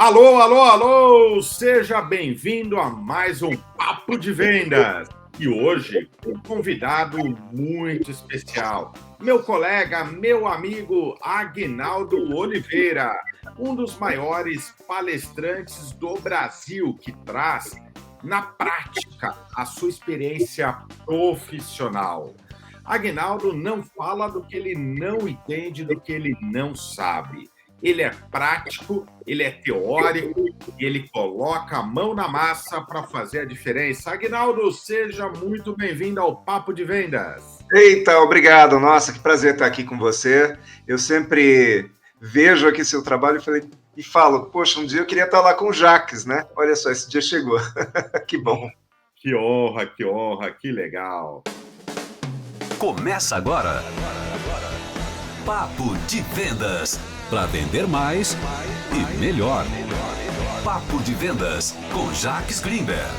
Alô, alô, alô! Seja bem-vindo a mais um Papo de Vendas. E hoje, um convidado muito especial. Meu colega, meu amigo Aguinaldo Oliveira, um dos maiores palestrantes do Brasil, que traz na prática a sua experiência profissional. Aguinaldo não fala do que ele não entende, do que ele não sabe. Ele é prático, ele é teórico e ele coloca a mão na massa para fazer a diferença. Aguinaldo, seja muito bem-vindo ao Papo de Vendas. Eita, obrigado. Nossa, que prazer estar aqui com você. Eu sempre vejo aqui seu trabalho e falo, poxa, um dia eu queria estar lá com o Jaques, né? Olha só, esse dia chegou. Que bom. Que honra, que legal. Começa agora. Papo de Vendas. Para vender mais e melhor. Papo de Vendas com Jaques Greenberg.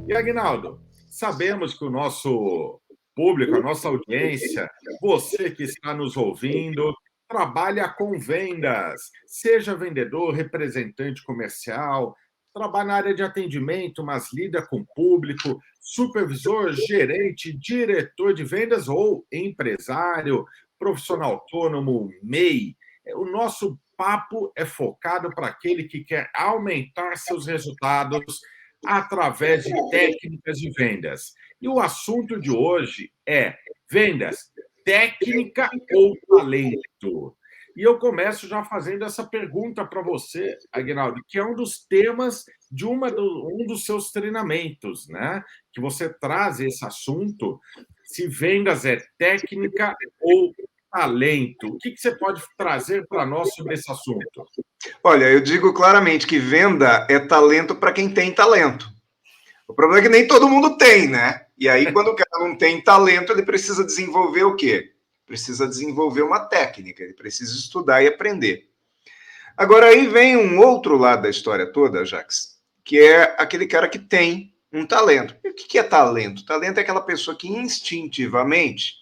E Aguinaldo, sabemos que o nosso público, a nossa audiência, você que está nos ouvindo, trabalha com vendas. Seja vendedor, representante comercial, trabalha na área de atendimento, mas lida com público, supervisor, gerente, diretor de vendas ou empresário, profissional autônomo, MEI. O nosso papo é focado para aquele que quer aumentar seus resultados através de técnicas de vendas. E o assunto de hoje é vendas, técnica ou talento? E eu começo já fazendo essa pergunta para você, Aguinaldo, que é um dos temas de um dos seus treinamentos, né? Que você traz esse assunto, se vendas é técnica ou talento. O que você pode trazer para nós sobre esse assunto? Olha, eu digo claramente que venda é talento para quem tem talento. O problema é que nem todo mundo tem, né? E aí, quando o cara não tem talento, ele precisa desenvolver o quê? Precisa desenvolver uma técnica, ele precisa estudar e aprender. Agora, aí vem um outro lado da história toda, Jax, que é aquele cara que tem um talento. E o que é talento? Talento é aquela pessoa que instintivamente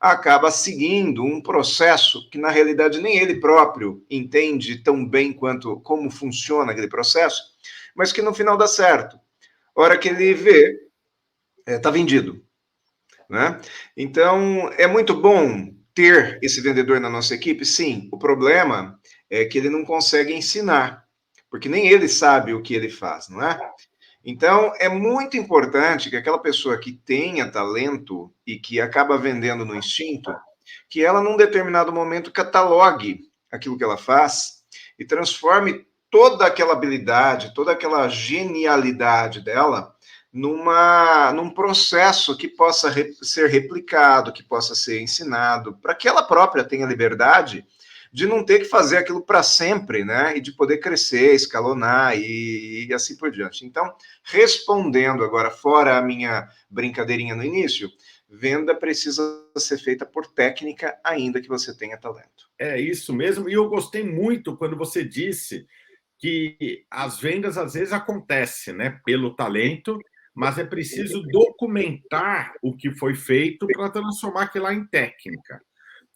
acaba seguindo um processo que, na realidade, nem ele próprio entende tão bem quanto como funciona aquele processo, mas que no final dá certo. A hora que ele vê, está vendido. Né? Então, é muito bom ter esse vendedor na nossa equipe? Sim. O problema é que ele não consegue ensinar, porque nem ele sabe o que ele faz, não é? Então, é muito importante que aquela pessoa que tenha talento e que acaba vendendo no instinto, que ela, num determinado momento, catalogue aquilo que ela faz e transforme toda aquela habilidade, toda aquela genialidade dela num processo que possa ser replicado, que possa ser ensinado, para que ela própria tenha liberdade de não ter que fazer aquilo para sempre, né? E de poder crescer, escalonar e assim por diante. Então, respondendo agora, fora a minha brincadeirinha no início, venda precisa ser feita por técnica, ainda que você tenha talento. É isso mesmo. E eu gostei muito quando você disse que as vendas às vezes acontecem, né, pelo talento, mas é preciso documentar o que foi feito para transformar aquilo lá em técnica.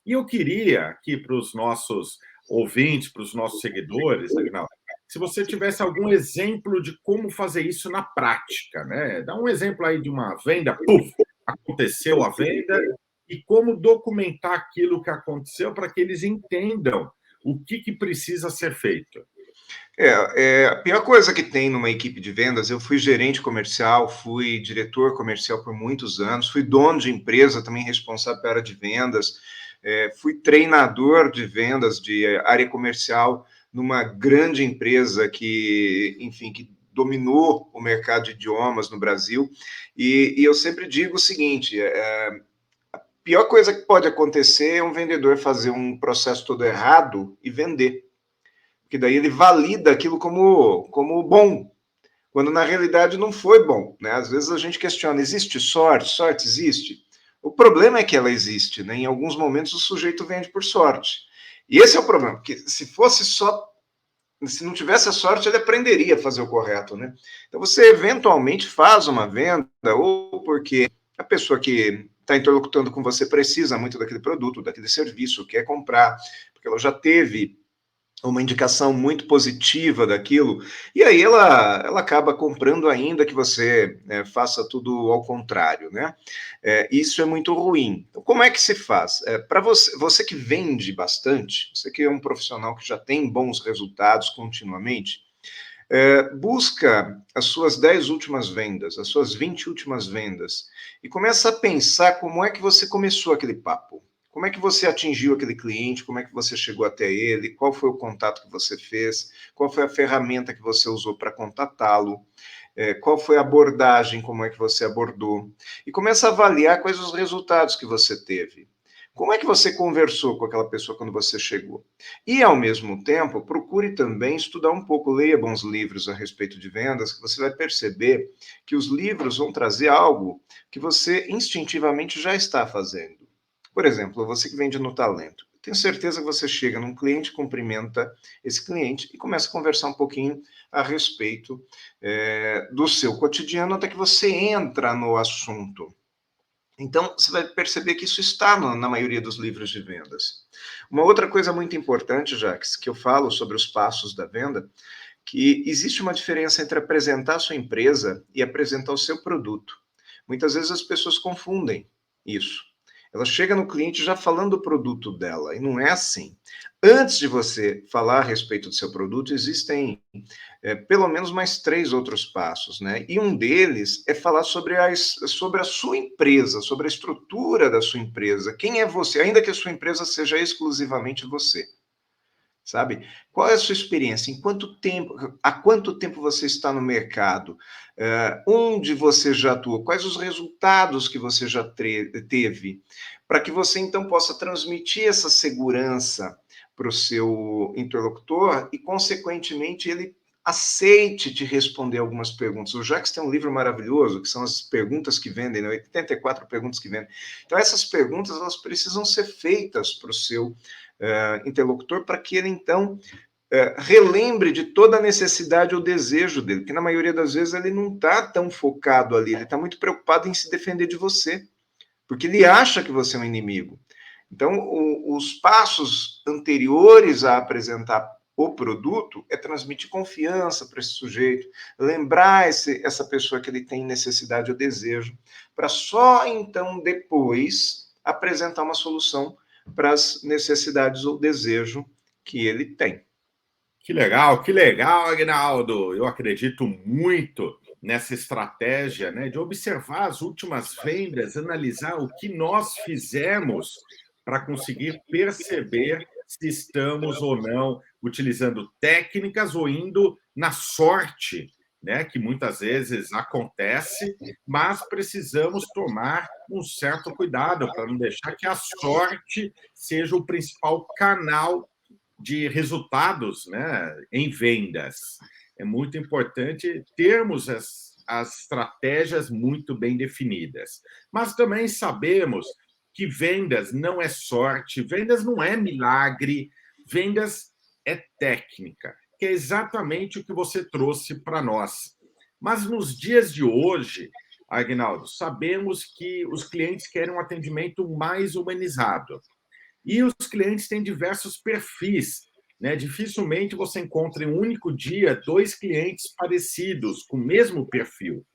E eu queria aqui para os nossos ouvintes, para os nossos seguidores, Agnaldo, se você tivesse algum exemplo de como fazer isso na prática, né? Dá um exemplo aí de uma venda, puf, aconteceu a venda, e como documentar aquilo que aconteceu para que eles entendam o que precisa ser feito. A pior coisa que tem numa equipe de vendas, eu fui gerente comercial, fui diretor comercial por muitos anos, fui dono de empresa, também responsável pela área de vendas, fui treinador de vendas de área comercial numa grande empresa que, enfim, que dominou o mercado de idiomas no Brasil, e eu sempre digo o seguinte, a pior coisa que pode acontecer é um vendedor fazer um processo todo errado e vender, porque daí ele valida aquilo como bom, quando na realidade não foi bom, né? Às vezes a gente questiona, existe sorte? Sorte existe? O problema é que ela existe, né? Em alguns momentos o sujeito vende por sorte. E esse é o problema, porque se não tivesse a sorte, ele aprenderia a fazer o correto, né? Então você eventualmente faz uma venda, ou porque a pessoa que está interlocutando com você precisa muito daquele produto, daquele serviço, quer comprar, porque ela já teve uma indicação muito positiva daquilo, e aí ela acaba comprando ainda que você faça tudo ao contrário, né? Isso é muito ruim. Então, como é que se faz? Para você que vende bastante, você que é um profissional que já tem bons resultados continuamente, busca as suas 10 últimas vendas, as suas 20 últimas vendas, e começa a pensar como é que você começou aquele papo. Como é que você atingiu aquele cliente? Como é que você chegou até ele? Qual foi o contato que você fez? Qual foi a ferramenta que você usou para contatá-lo? Qual foi a abordagem? Como é que você abordou? E começa a avaliar quais os resultados que você teve. Como é que você conversou com aquela pessoa quando você chegou? E, ao mesmo tempo, procure também estudar um pouco, leia bons livros a respeito de vendas, que você vai perceber que os livros vão trazer algo que você instintivamente já está fazendo. Por exemplo, você que vende no talento. Tenho certeza que você chega num cliente, cumprimenta esse cliente e começa a conversar um pouquinho a respeito do seu cotidiano, até que você entra no assunto. Então, você vai perceber que isso está na maioria dos livros de vendas. Uma outra coisa muito importante, Jax, que eu falo sobre os passos da venda, que existe uma diferença entre apresentar a sua empresa e apresentar o seu produto. Muitas vezes as pessoas confundem isso. Ela chega no cliente já falando do produto dela, e não é assim. Antes de você falar a respeito do seu produto, existem pelo menos mais 3 outros passos, né? E um deles é falar sobre a sua empresa, sobre a estrutura da sua empresa. Quem é você, ainda que a sua empresa seja exclusivamente você, sabe? Qual é a sua experiência? Há quanto tempo você está no mercado? Onde você já atua? Quais os resultados que você já teve? Para que você, então, possa transmitir essa segurança para o seu interlocutor e, consequentemente, ele aceite te responder algumas perguntas. O Jacques tem um livro maravilhoso, que são as perguntas que vendem, né? 84 perguntas que vendem. Então, essas perguntas, elas precisam ser feitas para o seu interlocutor, para que ele, então, relembre de toda a necessidade ou desejo dele, que na maioria das vezes ele não está tão focado ali, ele está muito preocupado em se defender de você, porque ele acha que você é um inimigo. Então, os passos anteriores a apresentar o produto é transmitir confiança para esse sujeito, lembrar essa pessoa que ele tem necessidade ou desejo, para só então depois apresentar uma solução para as necessidades ou desejo que ele tem. Que legal, Agnaldo. Eu acredito muito nessa estratégia, né, de observar as últimas vendas, analisar o que nós fizemos para conseguir perceber se estamos ou não utilizando técnicas ou indo na sorte, né, que muitas vezes acontece, mas precisamos tomar um certo cuidado para não deixar que a sorte seja o principal canal de resultados, né, em vendas. É muito importante termos as estratégias muito bem definidas. Mas também sabemos que vendas não é sorte, vendas não é milagre, vendas é técnica, que é exatamente o que você trouxe para nós. Mas nos dias de hoje, Agnaldo, sabemos que os clientes querem um atendimento mais humanizado. E os clientes têm diversos perfis, né? Dificilmente você encontra em um único dia 2 clientes parecidos, com o mesmo perfil.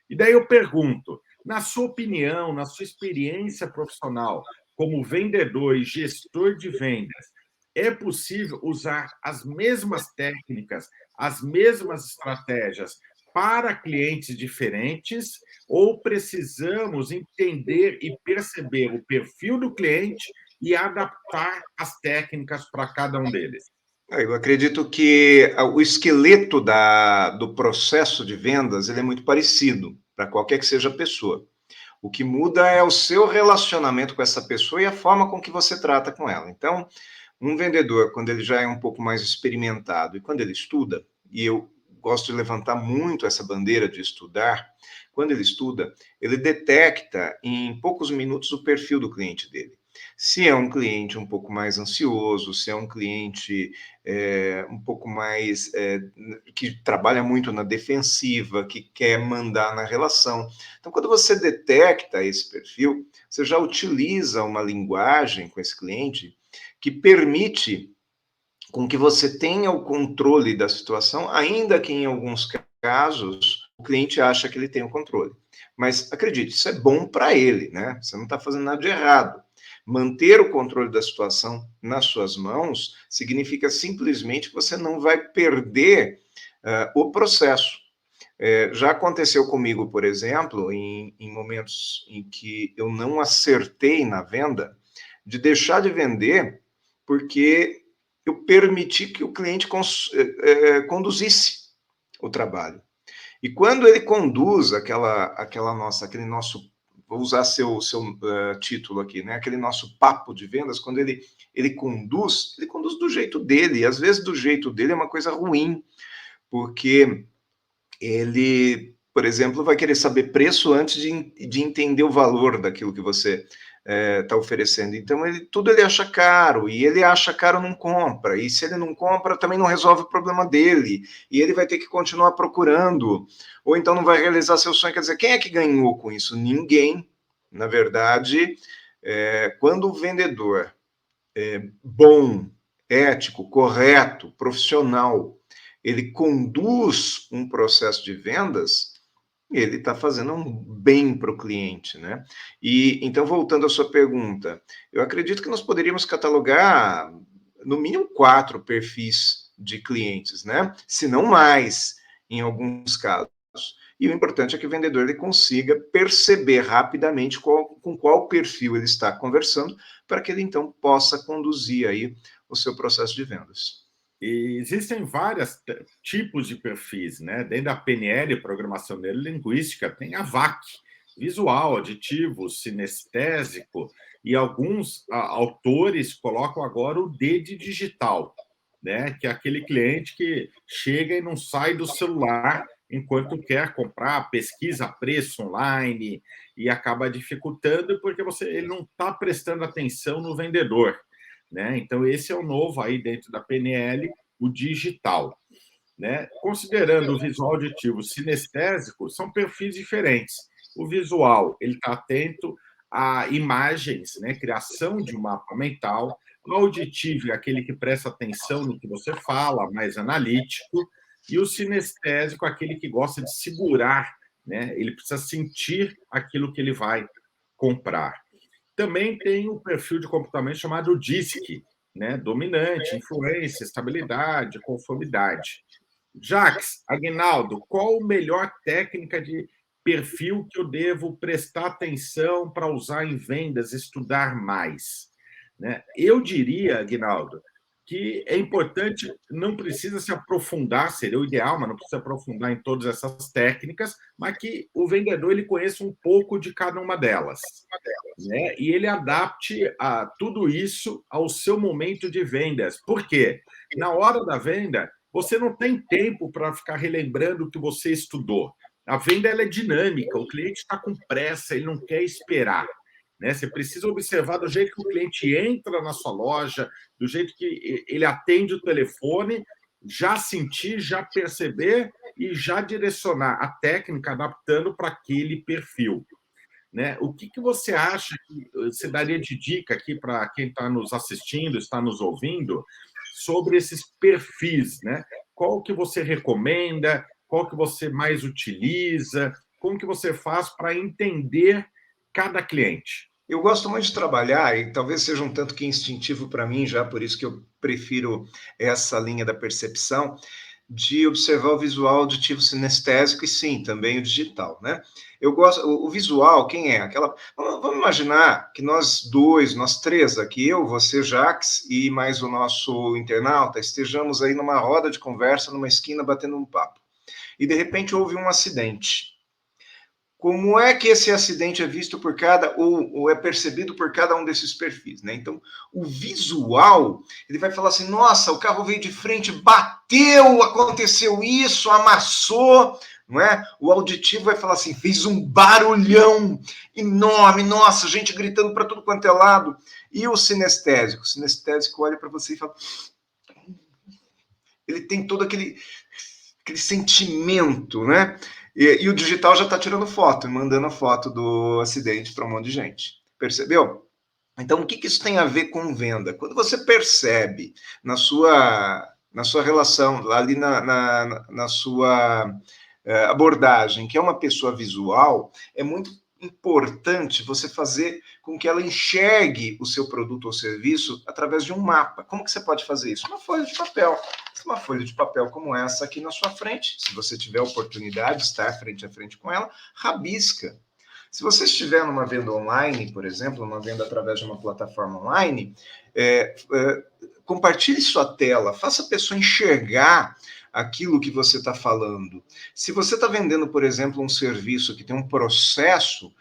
E daí eu pergunto, na sua opinião, na sua experiência profissional, como vendedor e gestor de vendas, é possível usar as mesmas técnicas, as mesmas estratégias para clientes diferentes, ou precisamos entender e perceber o perfil do cliente e adaptar as técnicas para cada um deles? Eu acredito que o esqueleto do processo de vendas ele é muito parecido para qualquer que seja a pessoa. O que muda é o seu relacionamento com essa pessoa e a forma com que você trata com ela. Então, um vendedor, quando ele já é um pouco mais experimentado e quando ele estuda, e eu gosto de levantar muito essa bandeira de estudar, quando ele estuda, ele detecta em poucos minutos o perfil do cliente dele. Se é um cliente um pouco mais ansioso, se é um cliente um pouco mais que trabalha muito na defensiva, que quer mandar na relação. Então, quando você detecta esse perfil, você já utiliza uma linguagem com esse cliente que permite com que você tenha o controle da situação, ainda que em alguns casos o cliente acha que ele tem o controle. Mas acredite, isso é bom para ele, né? Você não está fazendo nada de errado. Manter o controle da situação nas suas mãos significa simplesmente que você não vai perder o processo. Já aconteceu comigo, por exemplo, em momentos em que eu não acertei na venda, de deixar de vender porque eu permiti que o cliente conduzisse o trabalho. E quando ele conduz aquele nosso, vou usar seu título aqui, né? Aquele nosso papo de vendas, quando ele conduz do jeito dele. E às vezes do jeito dele é uma coisa ruim, porque ele, por exemplo, vai querer saber preço antes de entender o valor daquilo que você está oferecendo. Então, tudo ele acha caro, e ele acha caro, não compra. E se ele não compra, também não resolve o problema dele. E ele vai ter que continuar procurando. Ou então não vai realizar seu sonho. Quer dizer, quem é que ganhou com isso? Ninguém. Na verdade, quando o vendedor é bom, ético, correto, profissional, ele conduz um processo de vendas, ele está fazendo um bem para o cliente, né? E então, voltando à sua pergunta, eu acredito que nós poderíamos catalogar no mínimo 4 perfis de clientes, né? Se não mais, em alguns casos. E o importante é que o vendedor ele consiga perceber rapidamente com qual perfil ele está conversando, para que ele então possa conduzir aí o seu processo de vendas. E existem vários tipos de perfis, né? Dentro da PNL, Programação Neurolinguística, tem a VAC, visual, auditivo, sinestésico, e alguns autores colocam agora o D de digital, né? Que é aquele cliente que chega e não sai do celular enquanto quer comprar, pesquisa preço online e acaba dificultando porque ele não está prestando atenção no vendedor. Né? Então, esse é o novo aí dentro da PNL, o digital. Né? Considerando o visual, auditivo, sinestésico, são perfis diferentes. O visual, ele está atento a imagens, né? Criação de um mapa mental. O auditivo é aquele que presta atenção no que você fala, mais analítico. E o sinestésico é aquele que gosta de segurar, né? Ele precisa sentir aquilo que ele vai comprar. Também tem um perfil de comportamento chamado DISC, né? Dominante, influência, estabilidade, conformidade. Jacques, Aguinaldo, qual a melhor técnica de perfil que eu devo prestar atenção para usar em vendas, estudar mais? Né? Eu diria, Aguinaldo, que é importante, não precisa se aprofundar, seria o ideal, mas não precisa aprofundar em todas essas técnicas, mas que o vendedor ele conheça um pouco de cada uma delas. Né? E ele adapte tudo isso ao seu momento de vendas. Por quê? Na hora da venda, você não tem tempo para ficar relembrando o que você estudou. A venda ela é dinâmica, o cliente está com pressa, ele não quer esperar. Né? Você precisa observar do jeito que o cliente entra na sua loja, do jeito que ele atende o telefone, já sentir, já perceber e já direcionar a técnica adaptando para aquele perfil. Né? O que você acha que você daria de dica aqui para quem está nos assistindo, está nos ouvindo, sobre esses perfis? Né? Qual que você recomenda? Qual que você mais utiliza? Como que você faz para entender cada cliente? Eu gosto muito de trabalhar, e talvez seja um tanto que instintivo para mim, já por isso que eu prefiro essa linha da percepção, de observar o visual, auditivo, sinestésico e sim, também o digital, né? Eu gosto, o visual, quem é? Vamos imaginar que nós três aqui, eu, você, Jacques e mais o nosso internauta, estejamos aí numa roda de conversa, numa esquina, batendo um papo. E de repente houve um acidente. Como é que esse acidente é visto por ou é percebido por cada um desses perfis, né? Então, o visual, ele vai falar assim, nossa, o carro veio de frente, bateu, aconteceu isso, amassou, não é? O auditivo vai falar assim, fez um barulhão enorme, nossa, gente gritando para tudo quanto é lado. E o sinestésico olha para você e fala, ele tem todo aquele sentimento, né? E o digital já está tirando foto, mandando a foto do acidente para um monte de gente. Percebeu? Então, o que isso tem a ver com venda? Quando você percebe na sua relação, ali na sua abordagem, que é uma pessoa visual, é muito importante você fazer com que ela enxergue o seu produto ou serviço através de um mapa. Como que você pode fazer isso? Uma folha de papel. Uma folha de papel como essa aqui na sua frente, se você tiver a oportunidade de estar frente a frente com ela, rabisca. Se você estiver numa venda online, por exemplo, numa venda através de uma plataforma online, compartilhe sua tela, faça a pessoa enxergar aquilo que você está falando. Se você está vendendo, por exemplo, um serviço que tem um processo,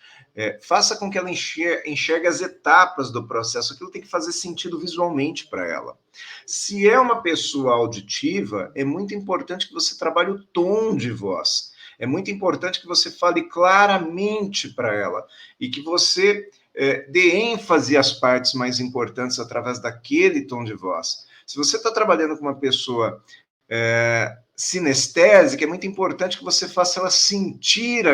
faça com que ela enxergue as etapas do processo. Aquilo tem que fazer sentido visualmente para ela. Se é uma pessoa auditiva, é muito importante que você trabalhe o tom de voz. É muito importante que você fale claramente para ela e que você dê ênfase às partes mais importantes através daquele tom de voz. Se você está trabalhando com uma pessoa sinestésica, é muito importante que você faça ela sentir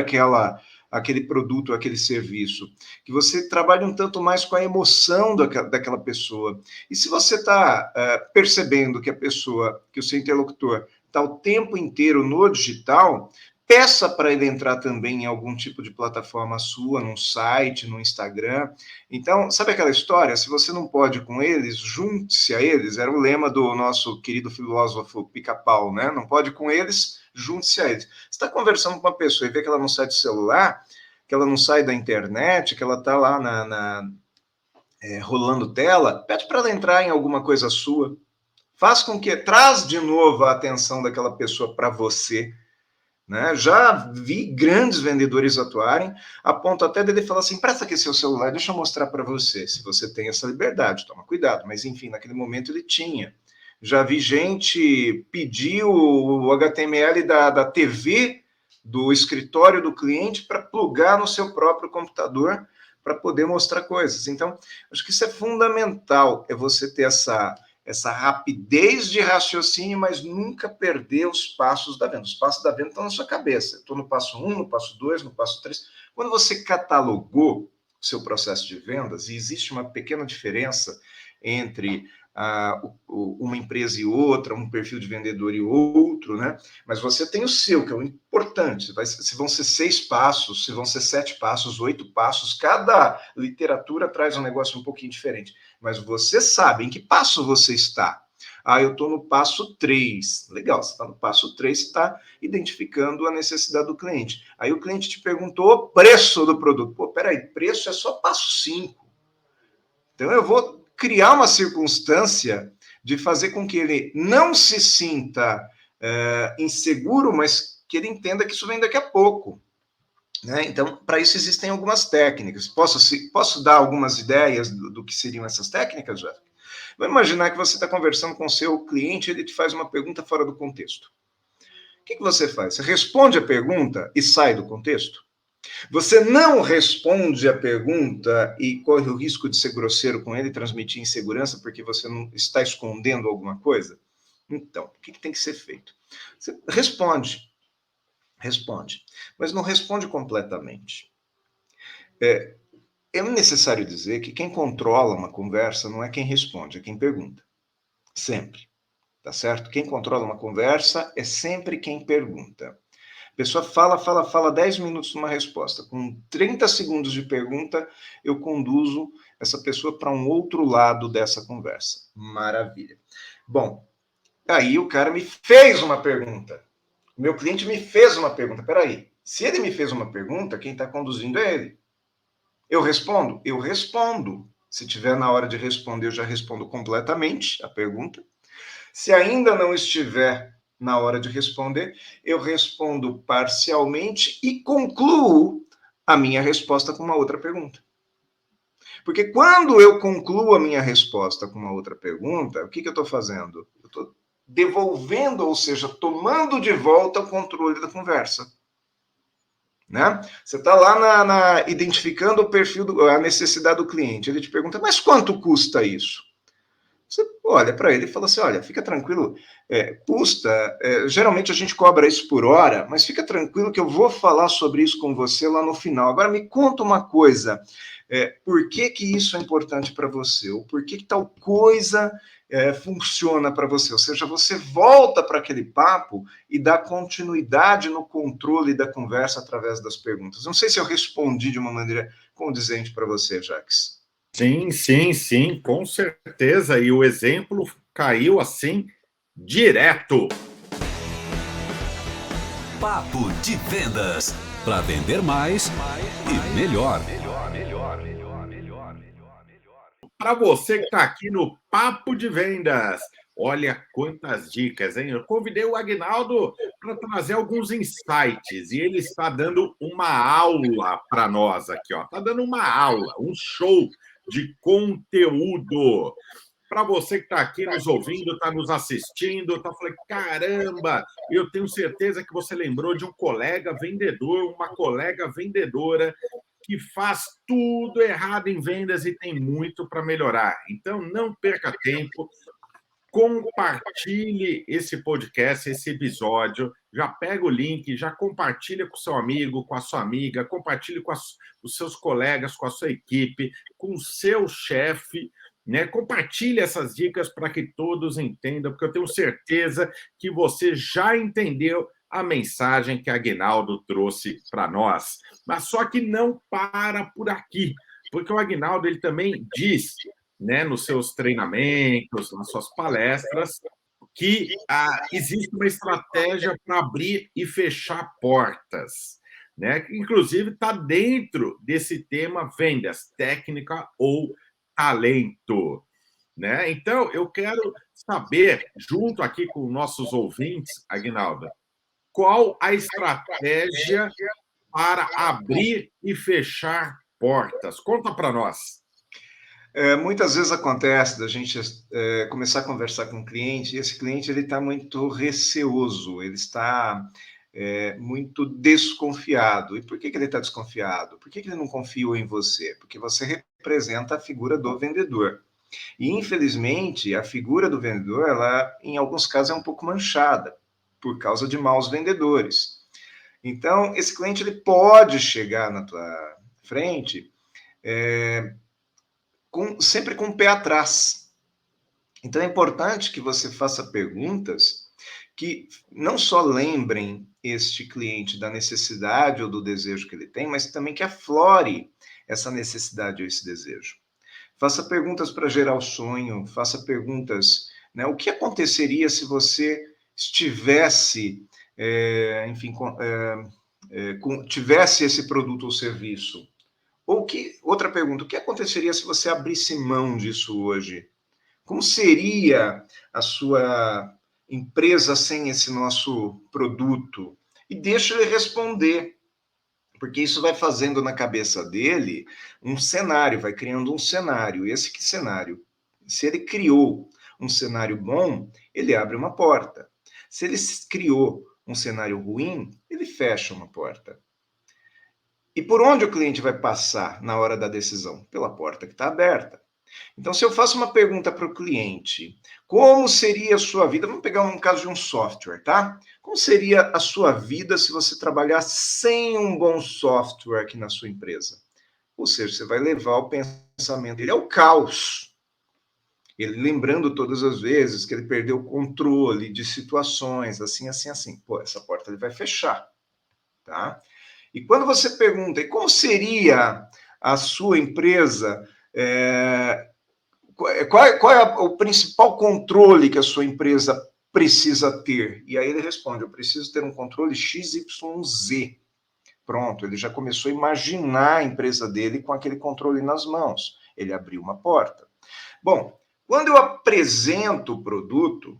aquele produto, aquele serviço, que você trabalhe um tanto mais com a emoção daquela pessoa. E se você está percebendo que que o seu interlocutor está o tempo inteiro no digital, peça para ele entrar também em algum tipo de plataforma sua, num site, no Instagram. Então, sabe aquela história? Se você não pode com eles, junte-se a eles. Era o lema do nosso querido filósofo Pica-Pau, né? Não pode com eles, junte-se a eles. Você está conversando com uma pessoa e vê que ela não sai do celular, que ela não sai da internet, que ela está lá rolando tela, pede para ela entrar em alguma coisa sua. Faz com que... Traz de novo a atenção daquela pessoa para você. Né? Já vi grandes vendedores atuarem, a ponto até dele falar assim, presta aqui seu celular, deixa eu mostrar para você, se você tem essa liberdade, toma cuidado, mas enfim, naquele momento ele tinha. Já vi gente pedir o HTML da TV do escritório do cliente para plugar no seu próprio computador para poder mostrar coisas. Então, acho que isso é fundamental, é você ter essa rapidez de raciocínio, mas nunca perder os passos da venda. Os passos da venda estão na sua cabeça. Estou no passo 1, no passo 2, no passo 3. Quando você catalogou o seu processo de vendas, e existe uma pequena diferença entre uma empresa e outra, um perfil de vendedor e outro, né? Mas você tem o seu, que é o importante. Se vão ser 6 passos, se vão ser 7 passos, 8 passos, cada literatura traz um negócio um pouquinho diferente. Mas você sabe em que passo você está. Eu estou no passo 3. Legal, você está no passo 3, você está identificando a necessidade do cliente. Aí o cliente te perguntou o preço do produto. Pô, peraí, preço é só passo 5. Então eu vou criar uma circunstância de fazer com que ele não se sinta inseguro, mas que ele entenda que isso vem daqui a pouco. Né? Então, para isso existem algumas técnicas. Posso dar algumas ideias do que seriam essas técnicas, já? Vamos imaginar que você está conversando com o seu cliente e ele te faz uma pergunta fora do contexto. O que você faz? Você responde a pergunta e sai do contexto? Você não responde a pergunta e corre o risco de ser grosseiro com ele e transmitir insegurança porque você não está escondendo alguma coisa? Então, o que tem que ser feito? Você responde, mas não responde completamente. É necessário dizer que quem controla uma conversa não é quem responde, é quem pergunta. Sempre. Tá certo? Quem controla uma conversa é sempre quem pergunta. A pessoa fala 10 minutos numa resposta. Com 30 segundos de pergunta, eu conduzo essa pessoa para um outro lado dessa conversa. Maravilha. Bom, aí o cara me fez uma pergunta. O meu cliente me fez uma pergunta. Peraí, se ele me fez uma pergunta, quem está conduzindo é ele. Eu respondo? Eu respondo. Se tiver na hora de responder, eu já respondo completamente a pergunta. Se ainda não estiver na hora de responder, eu respondo parcialmente e concluo a minha resposta com uma outra pergunta. Porque quando eu concluo a minha resposta com uma outra pergunta, o que eu estou fazendo? Eu estou devolvendo, ou seja, tomando de volta o controle da conversa. Né? Você está lá identificando o perfil, a necessidade do cliente. Ele te pergunta, mas quanto custa isso? Você olha para ele e fala assim, olha, fica tranquilo, custa, geralmente a gente cobra isso por hora, mas fica tranquilo que eu vou falar sobre isso com você lá no final. Agora me conta uma coisa, por que que isso é importante para você? Ou por que que tal coisa funciona para você? Ou seja, você volta para aquele papo e dá continuidade no controle da conversa através das perguntas. Não sei se eu respondi de uma maneira condizente para você, Jax. Sim, sim, sim, com certeza. E o exemplo caiu assim direto. Papo de Vendas. Para vender mais e melhor. Para você que está aqui no Papo de Vendas, olha quantas dicas, hein? Eu convidei o Aguinaldo para trazer alguns insights e ele está dando uma aula para nós aqui, ó. Está dando uma aula, um show de conteúdo. Para você que está aqui nos ouvindo, está nos assistindo, está falando, caramba, eu tenho certeza que você lembrou de um colega vendedor, uma colega vendedora que faz tudo errado em vendas e tem muito para melhorar. Então, não perca tempo, compartilhe esse podcast, esse episódio, já pega o link, já compartilha com o seu amigo, com a sua amiga, compartilhe com os seus colegas, com a sua equipe, com o seu chefe, né? Compartilhe essas dicas para que todos entendam, porque eu tenho certeza que você já entendeu a mensagem que a Aguinaldo trouxe para nós. Mas só que não para por aqui, porque o Aguinaldo ele também diz, né, nos seus treinamentos, nas suas palestras, que existe uma estratégia para abrir e fechar portas, né? Que, inclusive, está dentro desse tema vendas, técnica ou talento, né? Então, eu quero saber, junto aqui com nossos ouvintes, Aguinaldo, qual a estratégia para abrir e fechar portas? Conta para nós. Muitas vezes acontece da gente começar a conversar com o cliente e esse cliente ele está muito receoso, ele está muito desconfiado. E por que que ele está desconfiado? Por que que ele não confiou em você? Porque você representa a figura do vendedor. E, infelizmente, a figura do vendedor, ela, em alguns casos, é um pouco manchada por causa de maus vendedores. Então, esse cliente ele pode chegar na tua frente sempre com o pé atrás. Então é importante que você faça perguntas que não só lembrem este cliente da necessidade ou do desejo que ele tem, mas também que aflore essa necessidade ou esse desejo. Faça perguntas para gerar o sonho, faça perguntas, né? O que aconteceria se você estivesse, tivesse esse produto ou serviço? Outra pergunta, o que aconteceria se você abrisse mão disso hoje? Como seria a sua empresa sem esse nosso produto? E deixa ele responder, porque isso vai fazendo na cabeça dele um cenário, vai criando um cenário. Esse que cenário? Se ele criou um cenário bom, ele abre uma porta. Se ele criou um cenário ruim, ele fecha uma porta. E por onde o cliente vai passar na hora da decisão? Pela porta que está aberta. Então, se eu faço uma pergunta para o cliente, como seria a sua vida? Vamos pegar um caso de um software, tá? Como seria a sua vida se você trabalhar sem um bom software aqui na sua empresa? Ou seja, você vai levar o pensamento dele ao caos. Ele lembrando todas as vezes que ele perdeu o controle de situações, assim, assim, assim. Pô, essa porta ele vai fechar, tá? E quando você pergunta, e como seria a sua empresa? Qual é o principal controle que a sua empresa precisa ter? E aí ele responde, eu preciso ter um controle XYZ. Pronto, ele já começou a imaginar a empresa dele com aquele controle nas mãos. Ele abriu uma porta. Bom, quando eu apresento o produto,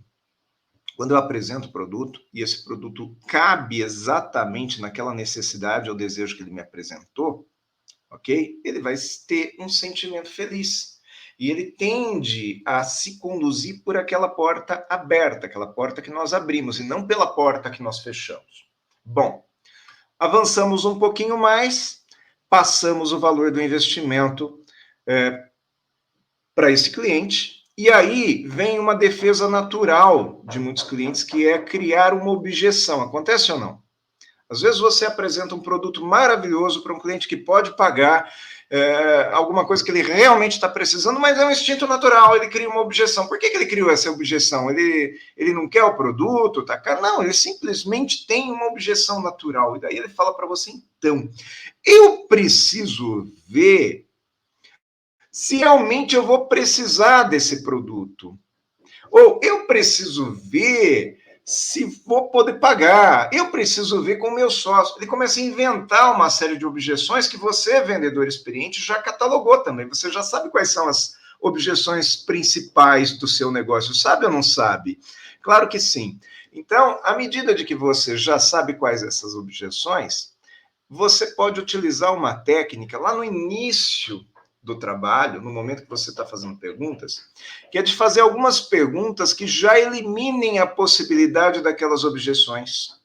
e esse produto cabe exatamente naquela necessidade ou desejo que ele me apresentou, ok? Ele vai ter um sentimento feliz. E ele tende a se conduzir por aquela porta aberta, aquela porta que nós abrimos, e não pela porta que nós fechamos. Bom, avançamos um pouquinho mais, passamos o valor do investimento para esse cliente, E aí vem uma defesa natural de muitos clientes, que é criar uma objeção. Acontece ou não? Às vezes você apresenta um produto maravilhoso para um cliente que pode pagar alguma coisa que ele realmente está precisando, mas é um instinto natural, ele cria uma objeção. Por que ele criou essa objeção? Ele não quer o produto, tá caro? Não, ele simplesmente tem uma objeção natural. E daí ele fala para você, então, eu preciso ver se realmente eu vou precisar desse produto. Ou eu preciso ver se vou poder pagar. Eu preciso ver com o meu sócio. Ele começa a inventar uma série de objeções que você, vendedor experiente, já catalogou também. Você já sabe quais são as objeções principais do seu negócio. Sabe ou não sabe? Claro que sim. Então, à medida de que você já sabe quais essas objeções, você pode utilizar uma técnica lá no início do trabalho, no momento que você está fazendo perguntas, que é de fazer algumas perguntas que já eliminem a possibilidade daquelas objeções.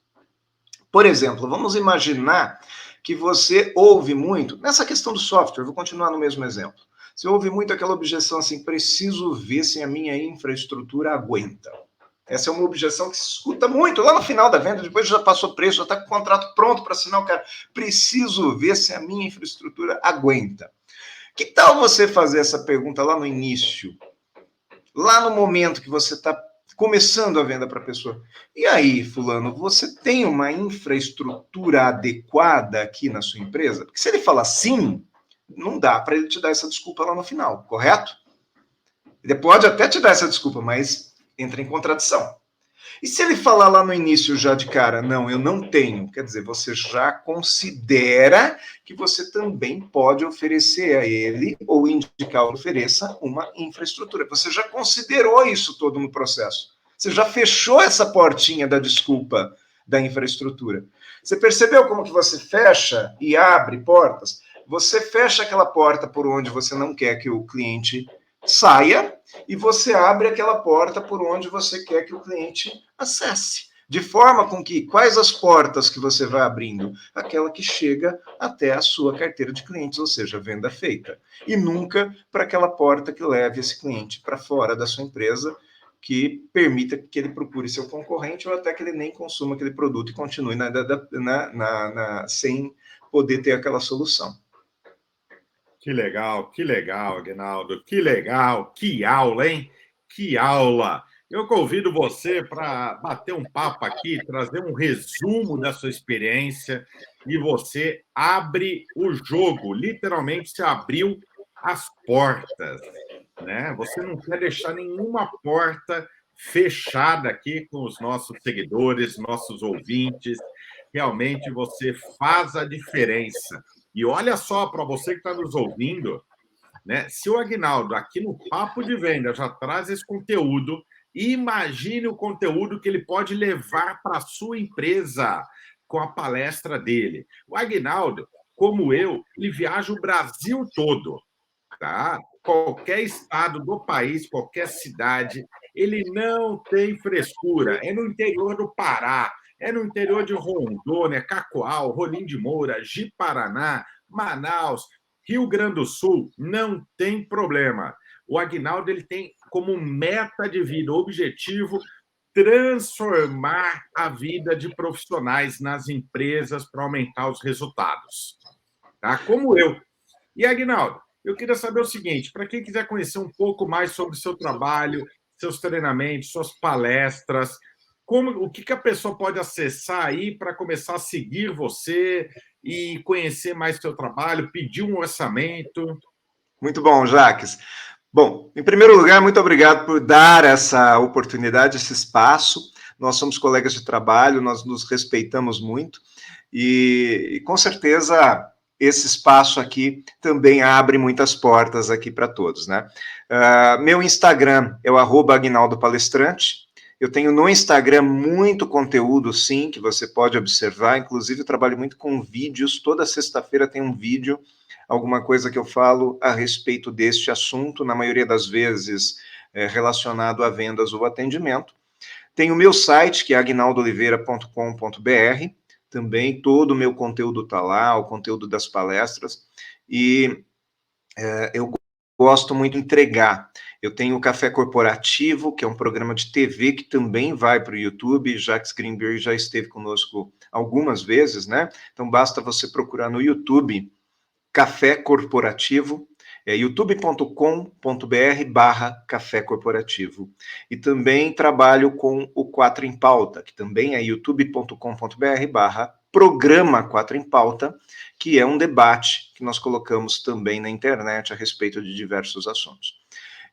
Por exemplo, vamos imaginar que você ouve muito, nessa questão do software, vou continuar no mesmo exemplo. Você ouve muito aquela objeção assim, preciso ver se a minha infraestrutura aguenta. Essa é uma objeção que se escuta muito lá no final da venda, depois já passou preço, já está com o contrato pronto para assinar, o cara, preciso ver se a minha infraestrutura aguenta. Que tal você fazer essa pergunta lá no início? Lá no momento que você está começando a venda para a pessoa. E aí, fulano, você tem uma infraestrutura adequada aqui na sua empresa? Porque se ele falar sim, não dá para ele te dar essa desculpa lá no final, correto? Ele pode até te dar essa desculpa, mas entra em contradição. E se ele falar lá no início já de cara, não, eu não tenho, quer dizer, você já considera que você também pode oferecer a ele, ou indicar ou ofereça, uma infraestrutura. Você já considerou isso todo no processo. Você já fechou essa portinha da desculpa da infraestrutura. Você percebeu como que você fecha e abre portas? Você fecha aquela porta por onde você não quer que o cliente saia, e você abre aquela porta por onde você quer que o cliente acesse. De forma com que, quais as portas que você vai abrindo? Aquela que chega até a sua carteira de clientes, ou seja, venda feita. E nunca para aquela porta que leve esse cliente para fora da sua empresa, que permita que ele procure seu concorrente ou até que ele nem consuma aquele produto e continue sem poder ter aquela solução. Que legal, Aguinaldo, que legal, que aula, hein? Que aula! Eu convido você para bater um papo aqui, trazer um resumo da sua experiência e você abre o jogo, literalmente você abriu as portas, né? Você não quer deixar nenhuma porta fechada aqui com os nossos seguidores, nossos ouvintes. Realmente você faz a diferença. E olha só, para você que está nos ouvindo, né? Se o Aguinaldo, aqui no Papo de Venda, já traz esse conteúdo, imagine o conteúdo que ele pode levar para a sua empresa com a palestra dele. O Aguinaldo, como eu, ele viaja o Brasil todo, tá? Qualquer estado do país, qualquer cidade, ele não tem frescura. É no interior do Pará, é no interior de Rondônia, Cacoal, Rolim de Moura, Ji-Paraná, Manaus, Rio Grande do Sul, não tem problema. O Aguinaldo ele tem como meta de vida, objetivo, transformar a vida de profissionais nas empresas para aumentar os resultados. Tá? Como eu. E, Aguinaldo, eu queria saber o seguinte, para quem quiser conhecer um pouco mais sobre o seu trabalho, seus treinamentos, suas palestras, o que a pessoa pode acessar aí para começar a seguir você e conhecer mais o seu trabalho, pedir um orçamento? Muito bom, Jaques. Bom, em primeiro lugar, muito obrigado por dar essa oportunidade, esse espaço. Nós somos colegas de trabalho, nós nos respeitamos muito e com certeza esse espaço aqui também abre muitas portas aqui para todos, né? Meu Instagram é o @aguinaldopalestrante. Eu tenho no Instagram muito conteúdo, sim, que você pode observar. Inclusive, eu trabalho muito com vídeos. Toda sexta-feira tem um vídeo, alguma coisa que eu falo a respeito deste assunto, na maioria das vezes relacionado a vendas ou atendimento. Tem o meu site, que é aguinaldooliveira.com.br. Também todo o meu conteúdo está lá, o conteúdo das palestras. E eu gosto muito de entregar. Eu tenho o Café Corporativo, que é um programa de TV que também vai para o YouTube. Jacques Greenberg já esteve conosco algumas vezes, né? Então basta você procurar no YouTube Café Corporativo, youtube.com.br/Café Corporativo. E também trabalho com o 4 em Pauta, que também é youtube.com.br/Programa 4 em Pauta, que é um debate que nós colocamos também na internet a respeito de diversos assuntos.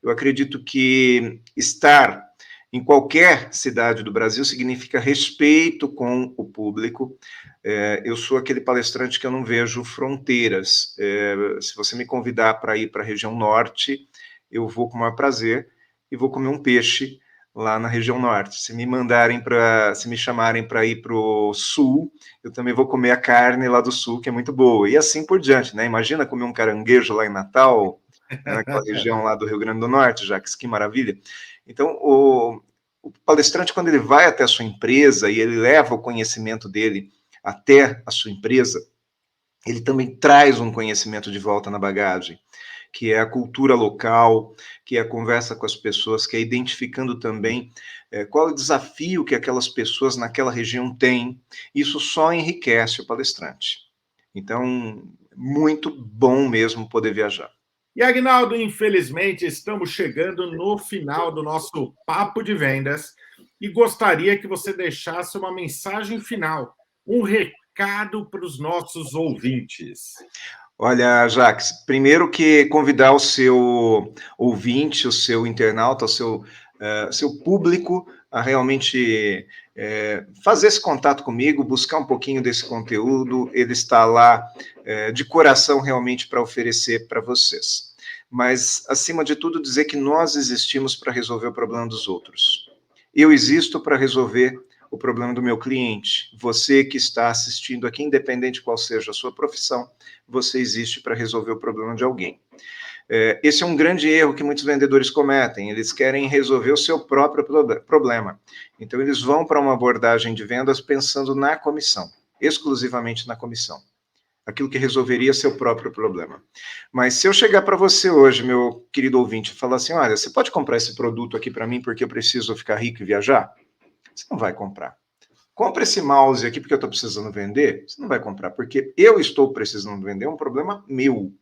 Eu acredito que estar em qualquer cidade do Brasil significa respeito com o público. Eu sou aquele palestrante que eu não vejo fronteiras. Se você me convidar para ir para a região norte, eu vou com o maior prazer e vou comer um peixe lá na região norte. Se me chamarem para ir para o sul, eu também vou comer a carne lá do sul, que é muito boa. E assim por diante, né? Imagina comer um caranguejo lá em Natal, naquela região lá do Rio Grande do Norte, Jacques, que maravilha. Então, o palestrante, quando ele vai até a sua empresa e ele leva o conhecimento dele até a sua empresa, ele também traz um conhecimento de volta na bagagem, que é a cultura local, que é a conversa com as pessoas, que é identificando também qual é o desafio que aquelas pessoas naquela região têm. Isso só enriquece o palestrante. Então, muito bom mesmo poder viajar. E, Aguinaldo, infelizmente, estamos chegando no final do nosso Papo de Vendas e gostaria que você deixasse uma mensagem final, um recado para os nossos ouvintes. Olha, Jacques, primeiro que convidar o seu ouvinte, o seu internauta, o seu público a realmente fazer esse contato comigo, buscar um pouquinho desse conteúdo, ele está lá de coração realmente para oferecer para vocês. Mas, acima de tudo, dizer que nós existimos para resolver o problema dos outros. Eu existo para resolver o problema do meu cliente. Você que está assistindo aqui, independente qual seja a sua profissão, você existe para resolver o problema de alguém. Esse é um grande erro que muitos vendedores cometem. Eles querem resolver o seu próprio problema. Então, eles vão para uma abordagem de vendas pensando na comissão, exclusivamente na comissão. Aquilo que resolveria seu próprio problema. Mas se eu chegar para você hoje, meu querido ouvinte, e falar assim, olha, você pode comprar esse produto aqui para mim porque eu preciso ficar rico e viajar? Você não vai comprar. Compra esse mouse aqui porque eu estou precisando vender? Você não vai comprar, porque eu estou precisando vender, é um problema meu.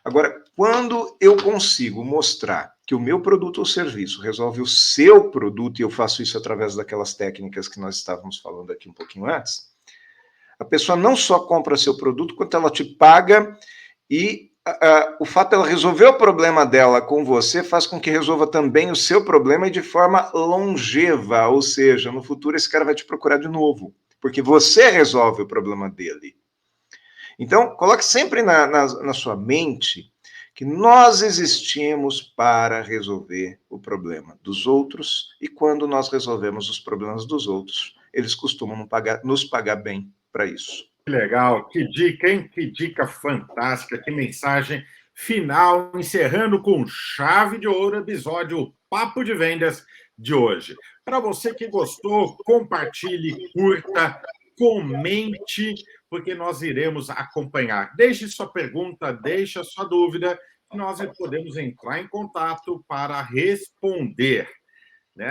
Agora, quando eu consigo mostrar que o meu produto ou serviço resolve o seu produto, e eu faço isso através daquelas técnicas que nós estávamos falando aqui um pouquinho antes, a pessoa não só compra seu produto, quanto ela te paga e o fato de ela resolver o problema dela com você faz com que resolva também o seu problema e de forma longeva, ou seja, no futuro esse cara vai te procurar de novo, porque você resolve o problema dele. Então, coloque sempre na sua mente que nós existimos para resolver o problema dos outros e quando nós resolvemos os problemas dos outros, eles costumam nos pagar bem para isso. Que legal, que dica, hein? Que dica fantástica, que mensagem final, encerrando com chave de ouro o episódio Papo de Vendas de hoje. Para você que gostou, compartilhe, curta, comente, porque nós iremos acompanhar. Deixe sua pergunta, deixe a sua dúvida, nós podemos entrar em contato para responder.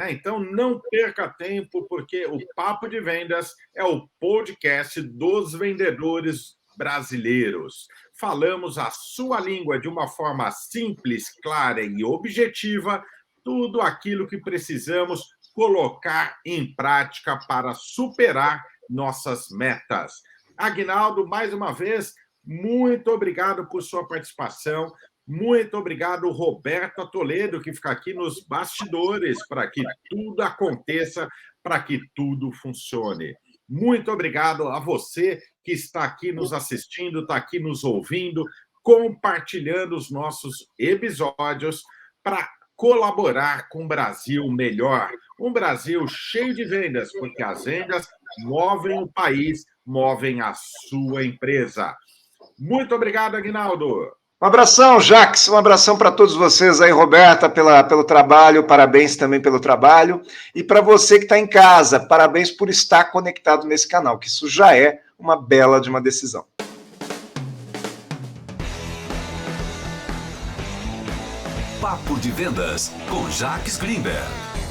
Então, não perca tempo, porque o Papo de Vendas é o podcast dos vendedores brasileiros. Falamos a sua língua de uma forma simples, clara e objetiva, tudo aquilo que precisamos colocar em prática para superar nossas metas. Aguinaldo, mais uma vez, muito obrigado por sua participação. Muito obrigado, Roberta Toledo, que fica aqui nos bastidores para que tudo aconteça, para que tudo funcione. Muito obrigado a você que está aqui nos assistindo, está aqui nos ouvindo, compartilhando os nossos episódios para colaborar com um Brasil melhor. Um Brasil cheio de vendas, porque as vendas movem o país, movem a sua empresa. Muito obrigado, Aguinaldo. Um abração, Jacques, um abração para todos vocês aí, Roberta, pelo trabalho, parabéns também pelo trabalho. E para você que está em casa, parabéns por estar conectado nesse canal, que isso já é uma bela de uma decisão. Papo de Vendas com Jacques Greenberg.